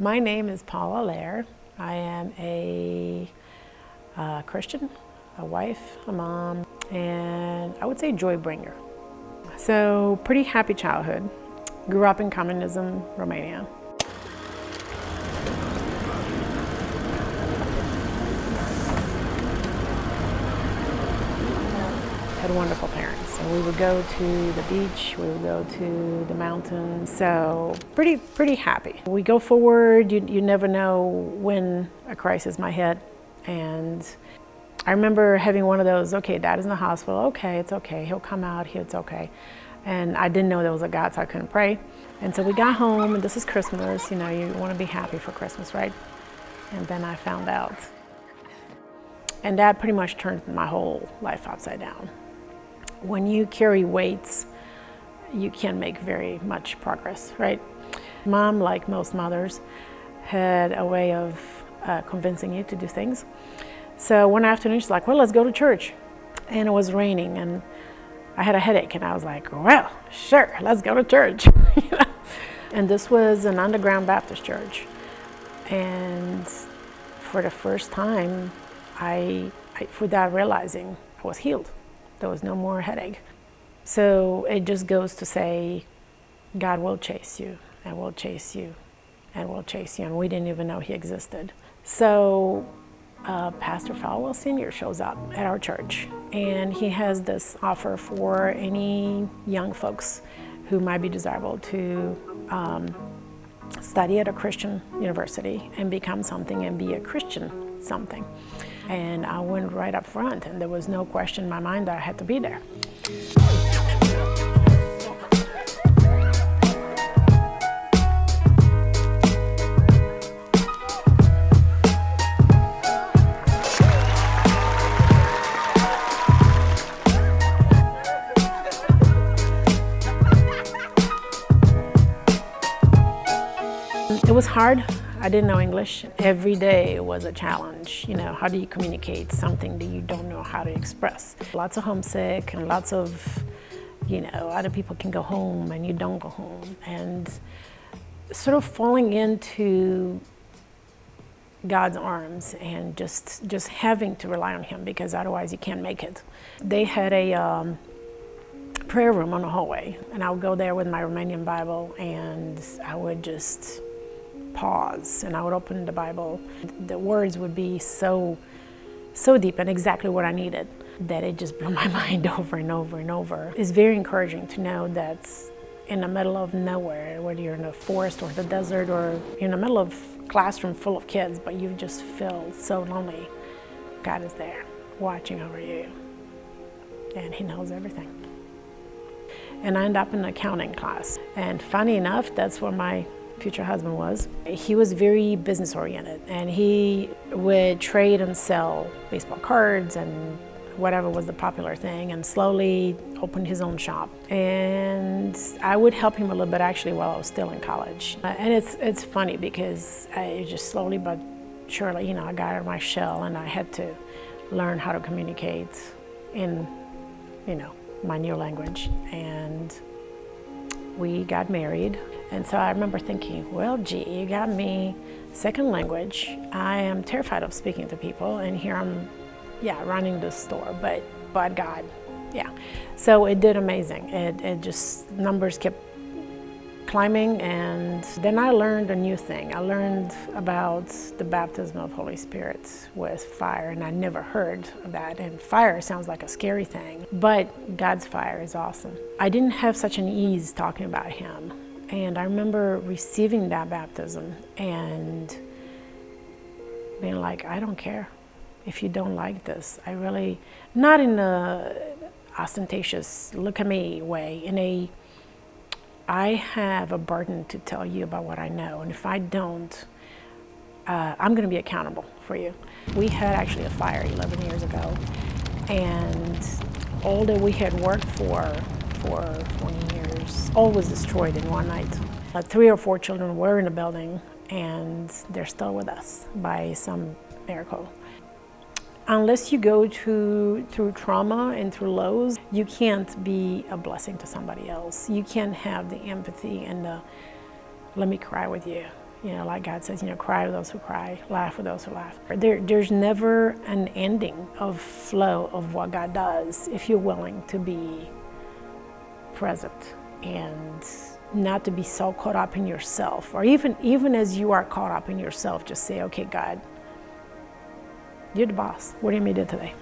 My name is Paula Lair. I am a Christian, a wife, a mom, and I would say joy bringer. So pretty happy childhood. Grew up in communism, Romania. Had wonderful parents. So we would go to the beach, we would go to the mountains. So pretty happy. We go forward, you never know when a crisis might hit. And I remember having one of those, okay, Dad is in the hospital, okay, it's okay, he'll come out, it's okay. And I didn't know there was a God, so I couldn't pray. And so we got home, and this is Christmas, you want to be happy for Christmas, right? And then I found out. And that pretty much turned my whole life upside down. When you carry weights, you can't make very much progress, right? Mom, like most mothers, had a way of convincing you to do things. So one afternoon, she's like, well, let's go to church. And it was raining, and I had a headache, and I was like, well, sure, let's go to church. And this was an underground Baptist church. And for the first time, I without realizing, I was healed. There was no more headache. So it just goes to say, God will chase you, and will chase you, and will chase you. And we didn't even know he existed. So Pastor Paula Sr. shows up at our church, and he has this offer for any young folks who might be desirable to study at a Christian university and become something and be a Christian something. And I went right up front, and there was no question in my mind that I had to be there. It was hard. I didn't know English. Every day was a challenge. How do you communicate something that you don't know how to express? Lots of homesick, and lots of, other people can go home and you don't go home. And sort of falling into God's arms and just having to rely on him, because otherwise you can't make it. They had a prayer room on the hallway, and I would go there with my Romanian Bible, and I would just pause, and I would open the Bible. The words would be so deep and exactly what I needed that it just blew my mind over and over and over. It's very encouraging to know that in the middle of nowhere, whether you're in the forest or the desert, or you're in the middle of a classroom full of kids, but you just feel so lonely, God is there watching over you, and he knows everything. And I ended up in an accounting class, and funny enough, that's where my future husband was. He was very business oriented, and he would trade and sell baseball cards and whatever was the popular thing, and slowly opened his own shop. And I would help him a little bit actually while I was still in college. And it's funny because I just slowly but surely, I got out of my shell, and I had to learn how to communicate in, my new language. And we got married. And so I remember thinking, well, gee, you got me second language. I am terrified of speaking to people, and here I'm, running this store, but God, So it did amazing. It just, numbers kept climbing, and then I learned a new thing. I learned about the baptism of Holy Spirit with fire, and I never heard of that. And fire sounds like a scary thing, but God's fire is awesome. I didn't have such an ease talking about him. And I remember receiving that baptism and being like, I don't care if you don't like this. I really, not in a ostentatious, look at me way, I have a burden to tell you about what I know. And if I don't, I'm going to be accountable for you. We had actually a fire 11 years ago, and all that we had worked for 20 years, all was destroyed in one night. 3 or 4 children were in the building, and they're still with us by some miracle. Unless you go through trauma and through lows, you can't be a blessing to somebody else. You can't have the empathy and the, let me cry with you. You know, like God says, you know, cry with those who cry, laugh with those who laugh. There's never an ending of flow of what God does if you're willing to be present and not to be so caught up in yourself. Or even as you are caught up in yourself, just say, okay, God, you're the boss. What do you want me to do today?